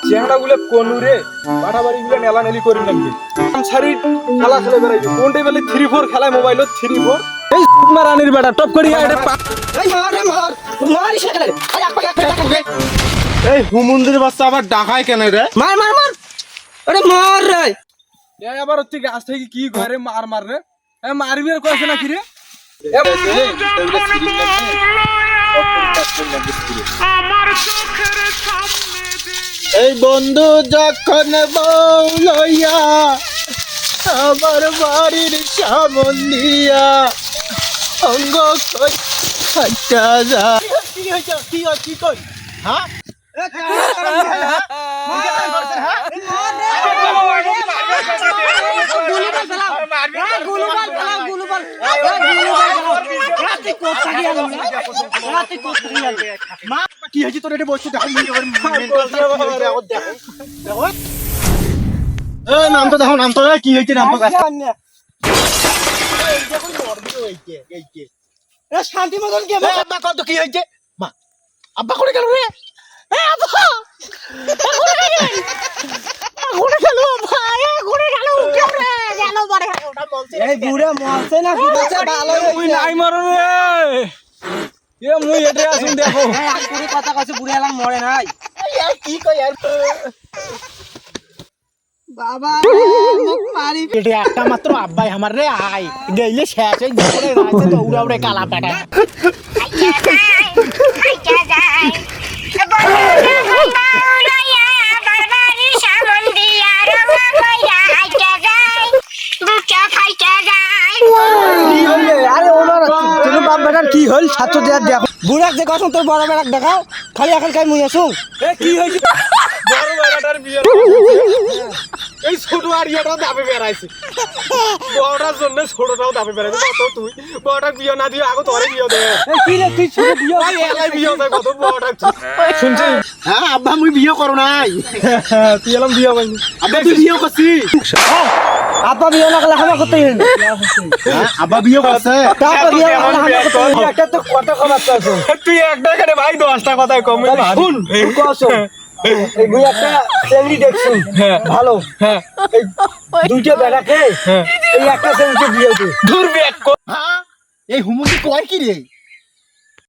চেংড়াগুলো কোনুরে বাড়াবাড়িগুলো নেলানেলি করে লাগবে সারি খেলা খেলে বেড়াইবে কোনটা বলে 3-4 খেলায় মোবাইলত 3-4 এই মারানির বেটা টপ করি এটা এই মার মারি সেখানে এই হুমুন্দির বাচ্চা আবার ডাকায় কেন রে? মার মার মার আরে মার রে এই আবার হচ্ছে গাছ থেকে কি ঘরে মার রে মারবি আর কইছ না কি রে এই বন্ধু যখন বউ লইয়া আমার বাড়ির সামন দিয়া অঙ্গ হাঁটা যা কি কই হ্যাঁ কি হয়েছে তোর এটা বলছি দেখো নাম তো দেখো নাম তো কি হয়েছে নাম তো শান্তি মতন কে আব্বা কত কি হয়েছে মা আব্বা করে গেল রে এই বুড়া মরছে না কি বাচ্চা ভালো তুই নাই মারো রে এ মুই এতে আসুন দেখো পুরি কথা কইছে বুড়া এলাম মরে নাই কি কই আর বাবা মুখ মারি এটা একটা মাত্র আব্বাই আমার রে আই গেইলে শেষ হই ঘরে রাইছে তো উড়া উড়ে কালা পেটা কি হল ছাত্র দেখো বুড়াক যে কখন তোর বড় বেড়াক দেখাও খালি এখন খাই মুই আসুন এ কি হইছে বড় বেটার বিয়ে এই ছোট আর ইয়াটা দাবে বেরাইছে বড়টার জন্য ছোটটাও দাবে বেরাইছে কত তুই বড়টা বিয়ে না দিয়ে আগে তোরে বিয়ে দে এই কি রে তুই ছোট বিয়ে ভাই এলাই বিয়ে দে কত বড়টা শুনছিস হ্যাঁ আব্বা মুই বিয়ে করো নাই তুই এলাম বিয়ে হইনি আব্বা তুই বিয়ে করছিস আপা বিয়ে না করলে হামা করতে হইন আব্বা বিয়ে করছে তারপর বিয়ে না করলে হামা করতে হইন একটা তো কথা কথা আছে তুই একটা করে ভাই 10টা কথা কম শুন কসম এই বুই একটা সেমরি দেখছুন ভালো হ্যাঁ এই দুইটা বেড়াকে এই একটা সেমরি বিয়ে হইছে দূর বিয়ে হ্যাঁ এই হুমুন্দি কয় কি রে